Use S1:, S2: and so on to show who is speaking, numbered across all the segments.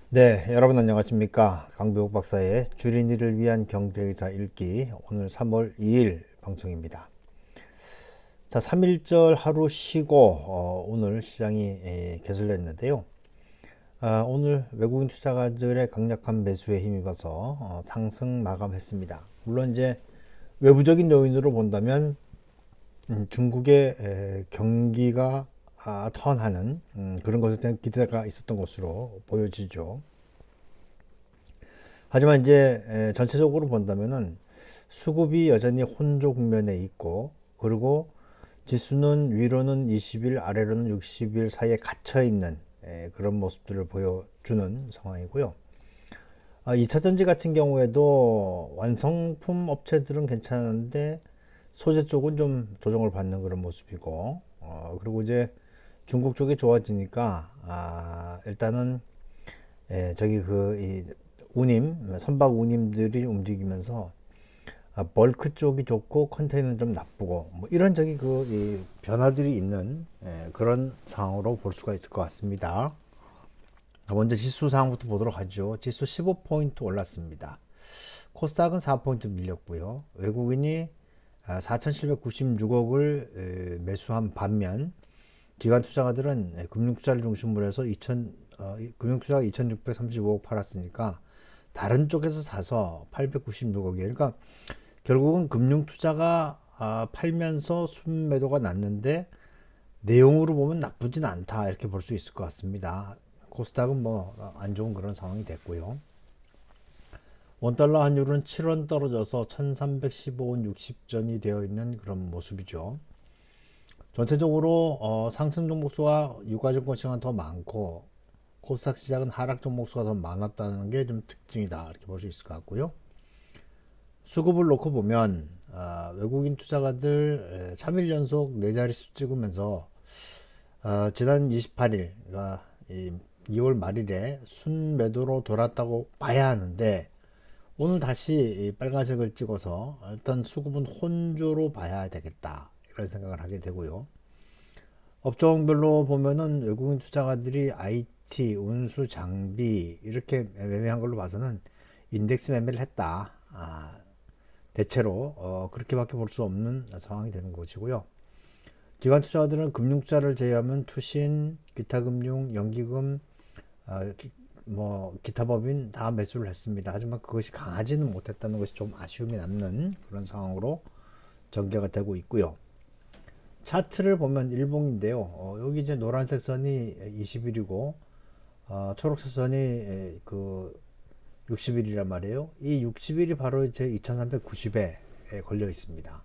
S1: 네, 여러분 안녕하십니까? 강병욱 박사의 주린이를 위한 경제의사 읽기 오늘 3월 2일 방송입니다. 자, 3일절 하루 쉬고 오늘 시장이 개설됐는데요. 오늘 외국인 투자가들의 강력한 매수에 힘입어서 상승 마감했습니다. 물론 이제 외부적인 요인으로 본다면 중국의 경기가 턴하는 그런 것에 대한 기대가 있었던 것으로 보여지죠. 하지만 이제 전체적으로 본다면은 수급이 여전히 혼조 국면에 있고, 그리고 지수는 위로는 20일, 아래로는 60일 사이에 갇혀 있는 그런 모습들을 보여주는 상황이고요. 2차 전지 같은 경우에도 완성품 업체들은 괜찮은데 소재 쪽은 좀 조정을 받는 그런 모습이고, 그리고 이제 중국 쪽이 좋아지니까 일단은 저기 이 선박 운임들이 움직이면서 벌크 쪽이 좋고 컨테이너는 좀 나쁘고 뭐 이런 저기 이 변화들이 있는 그런 상황으로 볼 수가 있을 것 같습니다. 먼저 지수 상황부터 보도록 하죠. 지수 15포인트 올랐습니다. 코스닥은 4포인트 밀렸고요. 외국인이 4,796억을 매수한 반면 기관 투자가들은 금융투자를 중심으로 해서 금융투자가 2,635억 팔았으니까 다른 쪽에서 사서 896억이에요. 그러니까 결국은 금융투자가 팔면서 순매도가 났는데 내용으로 보면 나쁘진 않다 이렇게 볼 수 있을 것 같습니다. 코스닥은 뭐 안 좋은 그런 상황이 됐고요. 원달러 환율은 7원 떨어져서 1315원 60전이 되어 있는 그런 모습이죠. 전체적으로 상승 종목 수가 유가증권 시장은 더 많고 코스닥 시장은 하락 종목 수가 더 많았다는 게 좀 특징이다 이렇게 볼 수 있을 것 같고요. 수급을 놓고 보면 외국인 투자가들 3일 연속 4자릿수 찍으면서 지난 28일 그러니까 2월 말일에 순매도로 돌았다고 봐야 하는데 오늘 다시 빨간색을 찍어서 일단 수급은 혼조로 봐야 되겠다 이런 생각을 하게 되고요. 업종별로 보면은 외국인 투자가들이 IT, 운수, 장비 이렇게 매매한 걸로 봐서는 인덱스 매매를 했다. 대체로 그렇게밖에 볼 수 없는 상황이 되는 것이고요. 기관 투자자들은 금융 투자를 제외하면 투신, 기타 금융, 연기금, 기타 법인 다 매수를 했습니다. 하지만 그것이 강하지는 못했다는 것이 좀 아쉬움이 남는 그런 상황으로 전개가 되고 있고요. 차트를 보면 일봉인데요. 여기 이제 노란색 선이 20일이고 초록색 선이 그 60일이란 말이에요. 이 60일이 바로 이제 2390에 걸려 있습니다.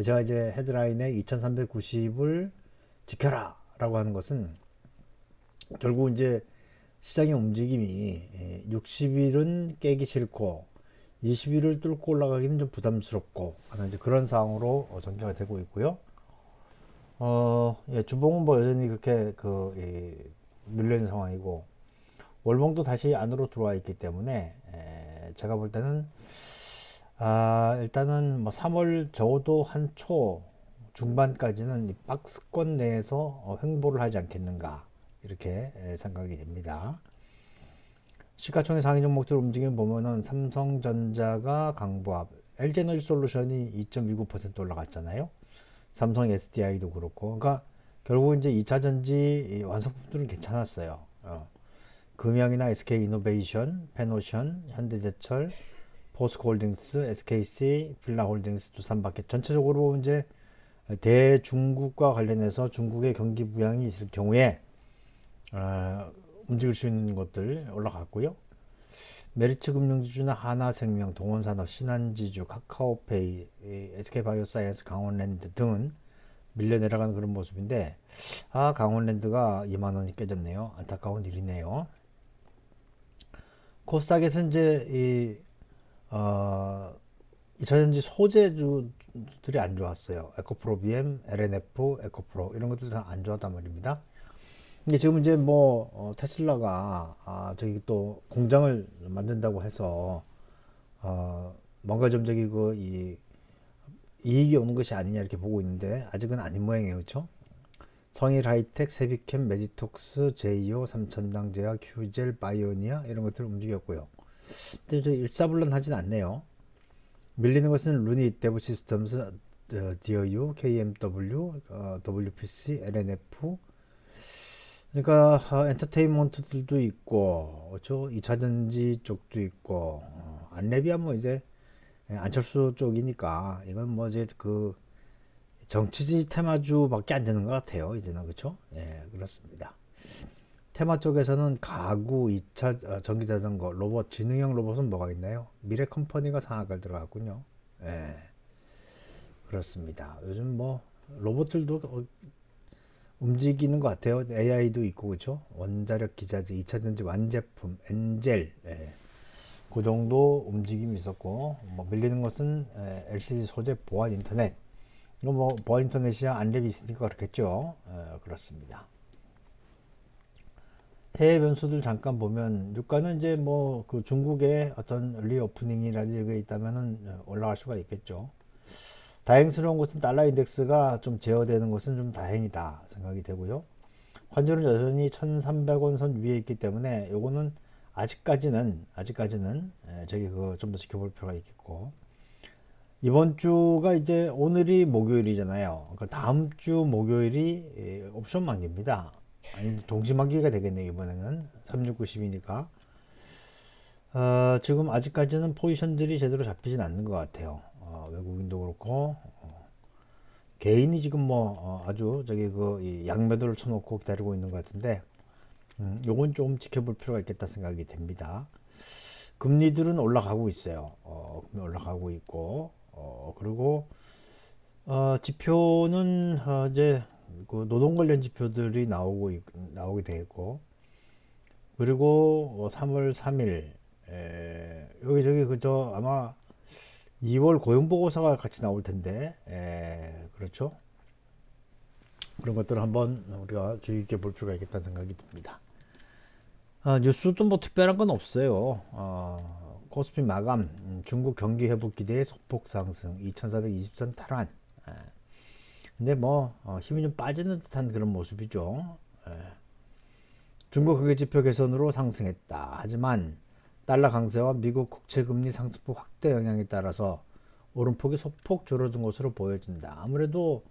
S1: 제가 이제 헤드라인에 2390을 지켜라 라고 하는 것은 결국 이제 시장의 움직임이 60일은 깨기 싫고 20일을 뚫고 올라가기는 좀 부담스럽고 하는 이제 그런 상황으로 전개가 되고 있고요. 예, 주봉은 뭐 여전히 그렇게 눌려있는 상황이고 월봉도 다시 안으로 들어와 있기 때문에 제가 볼 때는 일단은 뭐 3월 적어도 한 초 중반까지는 이 박스권 내에서 횡보를 하지 않겠는가 이렇게 생각이 됩니다. 시가총액 상위 종목들 움직임 보면은 삼성전자가 강보합, LG에너지솔루션이 2.29% 올라갔잖아요. 삼성 SDI도 그렇고, 그러니까 결국 이제 2차 전지 완성품들은 괜찮았어요. 금양이나 SK이노베이션, 페노션, 현대제철, 포스코홀딩스, SKC, 필라홀딩스, 두산마켓 전체적으로 이제 대중국과 관련해서 중국의 경기 부양이 있을 경우에 움직일 수 있는 것들 올라갔고요. 메리츠 금융지주나 하나생명, 동원산업, 신한지주, 카카오페이, SK바이오사이언스, 강원랜드 등은 밀려 내려가는 그런 모습인데 강원랜드가 2만원이 깨졌네요. 안타까운 일이네요. 코스닥에서 이제 이차전지 소재주들이 안 좋았어요. 에코프로 BM, LNF, 에코프로 이런 것들 다 안 좋았단 말입니다. 근데 지금 이제 테슬라가 저기 또 공장을 만든다고 해서 뭔가 좀 저기 이 이익이 오는 것이 아니냐 이렇게 보고 있는데 아직은 아닌 모양이에요, 그렇죠? 성일 하이텍, 세비캠, 메디톡스, 제이오, 삼천당 제약, 휴젤, 바이오니아 이런 것들을 움직였고요. 근데 저 일사불란하진 않네요. 밀리는 것은 루니, 데브 시스템스, 디어유, KMW, WPC, LNF. 그러니까 엔터테인먼트들도 있고, 그렇죠? 2차전지 쪽도 있고, 안랩이야 뭐 이제 안철수 쪽이니까 이건 뭐 이제 그 정치지 테마주밖에 안 되는 것 같아요. 이제는 그렇죠? 예, 그렇습니다. 테마 쪽에서는 가구, 2차 전기자전거, 로봇, 지능형 로봇은 뭐가 있나요? 미래 컴퍼니가 상한가를 들어갔군요. 예, 그렇습니다. 요즘 뭐 로봇들도 움직이는 것 같아요. AI도 있고 그렇죠? 원자력 기자재, 2차전지 완제품, 엔젤, 예, 그 정도 움직임이 있었고, 뭐 밀리는 것은 LCD 소재 보안 인터넷. 이거 뭐 보안 인터넷이야 안랩이 있으니까 그렇겠죠. 그렇습니다. 해외 변수들 잠깐 보면 유가는 이제 뭐 그 중국의 어떤 리오프닝이라든지 이런 게 있다면은 올라갈 수가 있겠죠. 다행스러운 것은 달러 인덱스가 좀 제어되는 것은 좀 다행이다 생각이 되고요. 환율은 여전히 1,300원 선 위에 있기 때문에 요거는 아직까지는 저기 그 좀 더 지켜볼 필요가 있겠고, 이번 주가 이제 오늘이 목요일이잖아요. 그러니까 다음 주 목요일이 옵션 만기입니다. 아니 동시 만기가 되겠네요. 이번에는 3690이니까 지금 아직까지는 포지션들이 제대로 잡히진 않는 것 같아요. 외국인도 그렇고 개인이 지금 뭐 아주 저기 그 양매도를 쳐놓고 기다리고 있는 것 같은데, 요건 좀 지켜볼 필요가 있겠다 생각이 됩니다. 금리들은 올라가고 있어요. 금리 올라가고 있고, 그리고 지표는 이제 그 노동 관련 지표들이 나오게 되겠고, 그리고 3월 3일 여기 저기 그저 아마 2월 고용보고서가 같이 나올 텐데, 그렇죠? 그런 것들을 한번 우리가 주의 깊게 볼 필요가 있겠다는 생각이 듭니다. 뉴스도 뭐 특별한 건 없어요. 코스피 마감, 중국 경기 회복 기대의 소폭 상승, 2,420선 탈환. 근데 뭐 힘이 좀 빠지는 듯한 그런 모습이죠. 중국 국외지표 개선으로 상승했다. 하지만 달러 강세와 미국 국채금리 상승폭 확대 영향에 따라서 오름폭이 소폭 줄어든 것으로 보여진다. 아무래도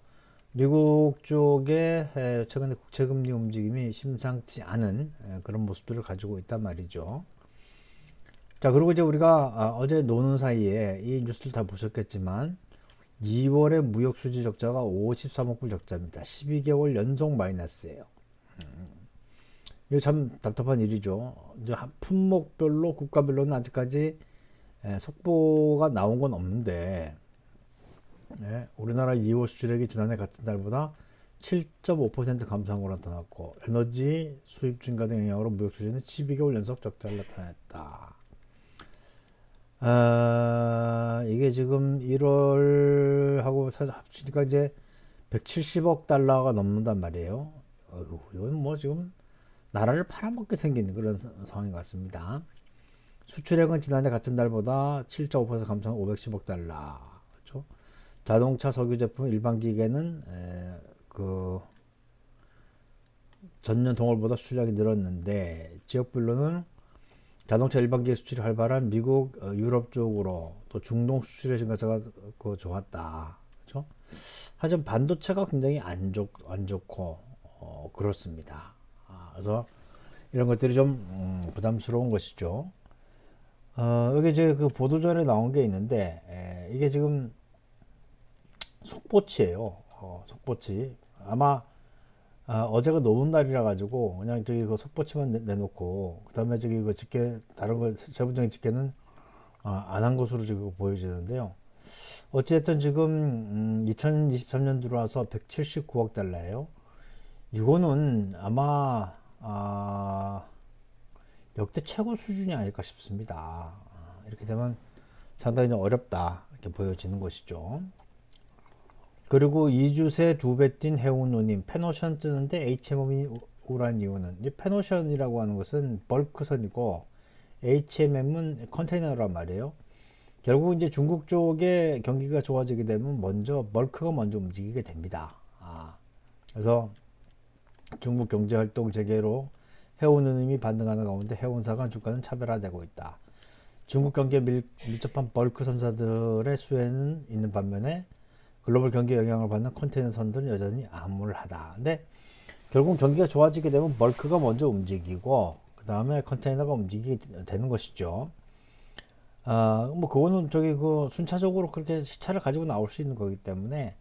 S1: 미국 쪽에 최근에 국채금리 움직임이 심상치 않은 그런 모습들을 가지고 있단 말이죠. 자, 그리고 이제 우리가 어제 노는 사이에 이 뉴스를 다 보셨겠지만 2월의 무역 수지 적자가 53억 불 적자입니다. 12개월 연속 마이너스예요. 이거 참 답답한 일이죠. 이제 품목별로 국가별로는 아직까지 속보가 나온 건 없는데, 우리나라 2월 수출액이 지난해 같은 달보다 7.5% 감소한 걸로 나타났고, 에너지 수입 증가 등 영향으로 무역 수지는 12개월 연속 적자를 나타냈다. 이게 지금 1월 하고 합치니까 이제 170억 달러가 넘는단 말이에요. 이건 뭐 지금 나라를 팔아먹게 생긴 그런 상황인 것 같습니다. 수출액은 지난해 같은 달보다 7.5% 감소한 510억 달러. 그렇죠? 자동차, 석유 제품, 일반 기계는 그 전년 동월보다 수출량이 늘었는데, 지역별로는 자동차 일반 기계 수출이 활발한 미국, 유럽 쪽으로, 또 중동 수출의 증가세가 좋았다. 그렇죠? 하지만 반도체가 굉장히 안 좋고 그렇습니다. 그래서 이런 것들이 좀 부담스러운 것이죠. 여기 이제 그 보도전에 나온 게 있는데, 이게 지금 속보치예요. 속보치. 아마 어제가 노는 날이라 가지고 그냥 저기 그 속보치만 내놓고, 그다음에 저기 그 집계 다른 거 세부적인 집계는 안 한 것으로 지금 보여지는데요. 어찌됐든 지금 2023년 들어와서 179억 달러예요. 이거는 아마 역대 최고 수준이 아닐까 싶습니다. 이렇게 되면 상당히 어렵다 이렇게 보여지는 것이죠. 그리고 2주새 2배 뛴 해운우님, 페노션 뜨는데 HMM이 우란 이유는, 이 페노션이라고 하는 것은 벌크선이고 HMM은 컨테이너란 말이에요. 결국 이제 중국 쪽에 경기가 좋아지게 되면 먼저 벌크가 먼저 움직이게 됩니다. 그래서 중국 경제활동 재개로 해운 흐름이 반등하는 가운데 해운사 간 주가는 차별화되고 있다. 중국 경기에 밀접한 벌크 선사들의 수혜는 있는 반면에 글로벌 경기에 영향을 받는 컨테이너 선들은 여전히 암울하다. 근데 결국 경기가 좋아지게 되면 벌크가 먼저 움직이고 그 다음에 컨테이너가 움직이게 되는 것이죠. 뭐 그거는 저기 그 순차적으로 그렇게 시차를 가지고 나올 수 있는 거기 때문에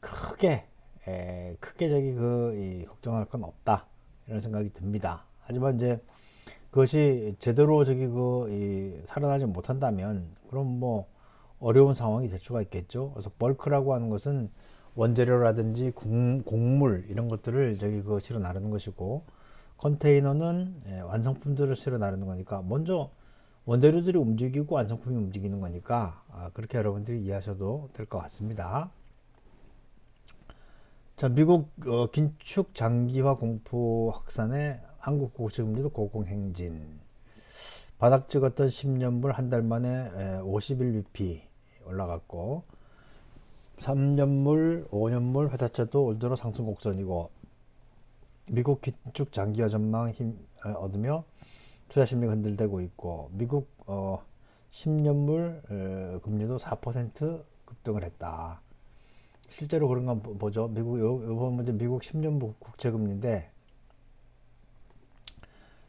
S1: 크게 크게 저기 걱정할 건 없다 이런 생각이 듭니다. 하지만 이제 그것이 제대로 저기 살아나지 못한다면 그럼 뭐 어려운 상황이 될 수가 있겠죠. 그래서 벌크라고 하는 것은 원재료라든지 곡물 이런 것들을 저기 실어 나르는 것이고 컨테이너는 완성품들을 실어 나르는 거니까 먼저 원재료들이 움직이고 완성품이 움직이는 거니까 그렇게 여러분들이 이해하셔도 될 것 같습니다. 자, 미국 긴축 장기화 공포 확산에 한국 고금리도 고공행진. 바닥 찍었던 10년물 한 달 만에 51bp 올라갔고 3년물, 5년물 회사채도 올 들어 상승 곡선이고 미국 긴축 장기화 전망 힘 얻으며 투자 심리가 흔들대고 있고 미국 10년물 금리도 4% 급등을 했다. 실제로 그런 건 보죠. 요번 문제 미국 10년 국채금리인데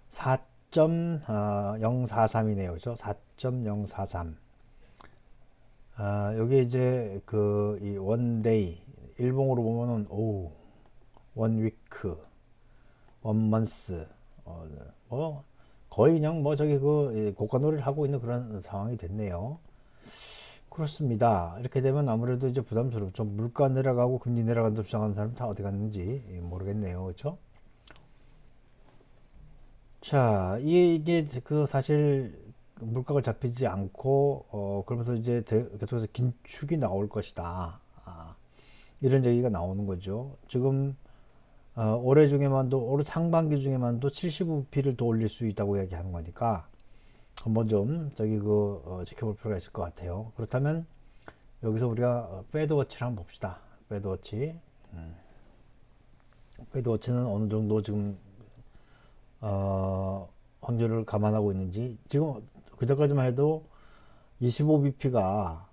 S1: 4.043이네요. 그죠? 4.043. 여기 이제 이 원데이, 일봉으로 보면은, 원위크, 원먼스, 뭐, 거의 그냥 뭐 저기 고가놀이를 하고 있는 그런 상황이 됐네요. 그렇습니다. 이렇게 되면 아무래도 이제 부담스럽죠. 물가 내려가고 금리 내려간다고 주장하는 사람 다 어디 갔는지 모르겠네요. 그렇죠? 자, 이게 사실 물가가 잡히지 않고 그러면서 이제 계속해서 긴축이 나올 것이다. 이런 얘기가 나오는 거죠. 지금 올해 중에만도 올해 상반기 중에만도 75bp를 더 올릴 수 있다고 이야기하는 거니까 한번 좀 저기 지켜볼 필요가 있을 것 같아요. 그렇다면 여기서 우리가 페드워치를 한번 봅시다. 페드워치. 페드워치는 어느 정도 지금 확률을 감안하고 있는지 지금 그전까지만 해도 25bp가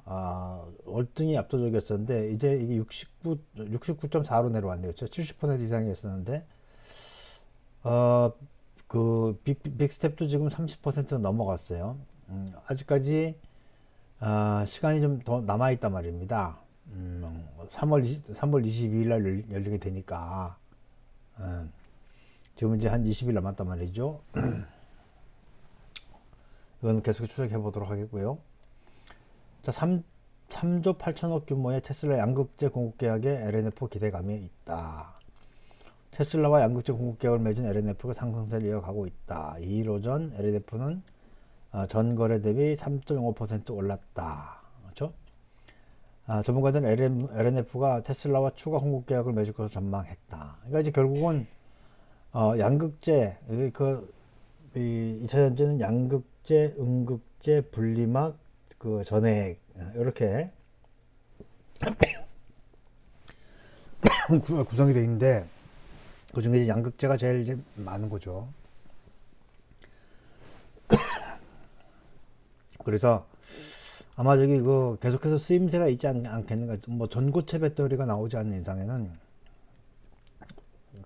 S1: 월등히 압도적이었었는데 이제 이게 69.4로 내려왔네요. 70% 이상이었었는데 빅스텝도 지금 30% 넘어갔어요. 아직까지 시간이 좀 더 남아있단 말입니다. 3월 22일 날 열리게 되니까 지금 이제 한 20일 남았단 말이죠. 이건 계속 추적해 보도록 하겠고요. 자, 3조 8천억 규모의 테슬라 양극재 공급 계약에 LNF 기대감이 있다. 테슬라와 양극재 공급 계약을 맺은 LNF가 상승세를 이어가고 있다. 2일 오전 LNF는 전 거래 대비 3.05% 올랐다. 그렇죠? 전문가들은 LNF가 테슬라와 추가 공급 계약을 맺을 것으로 전망했다. 그러니까 이제 결국은 양극재 이 2차 전지는 양극재, 음극재, 분리막, 전해액 이렇게 구성이 되어 있는데 그 중에 이제 양극재가 제일 이제 많은 거죠. 그래서 아마 저기 계속해서 쓰임새가 있지 않겠는가. 뭐 전고체 배터리가 나오지 않는 이상에는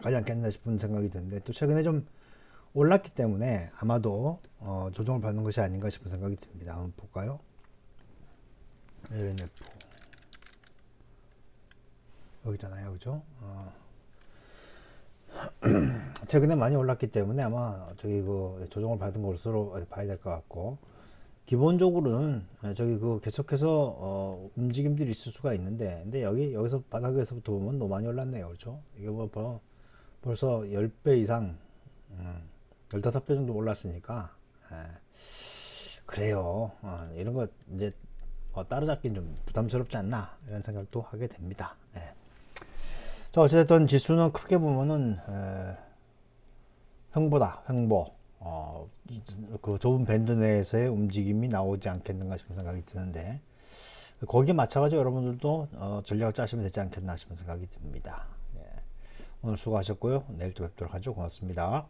S1: 가지 않겠나 싶은 생각이 드는데 또 최근에 좀 올랐기 때문에 아마도 조정을 받는 것이 아닌가 싶은 생각이 듭니다. 한번 볼까요? LNF 여기잖아요, 그죠? 최근에 많이 올랐기 때문에 아마 저기 조정을 받은 것으로 봐야 될 것 같고 기본적으로는 저기 계속해서 움직임들이 있을 수가 있는데 근데 여기서 바닥에서부터 보면 너무 많이 올랐네요, 그렇죠? 이게 뭐 벌써 10배 이상 15배 정도 올랐으니까 그래요. 이런 거 이제 따라잡긴 좀 부담스럽지 않나 이런 생각도 하게 됩니다. 자, 어쨌든 지수는 크게 보면은 횡보 그 좁은 밴드 내에서의 움직임이 나오지 않겠는가 싶은 생각이 드는데 거기에 맞춰가지고 여러분들도 전략을 짜시면 되지 않겠나 싶은 생각이 듭니다. 오늘 수고하셨고요. 내일 또 뵙도록 하죠. 고맙습니다.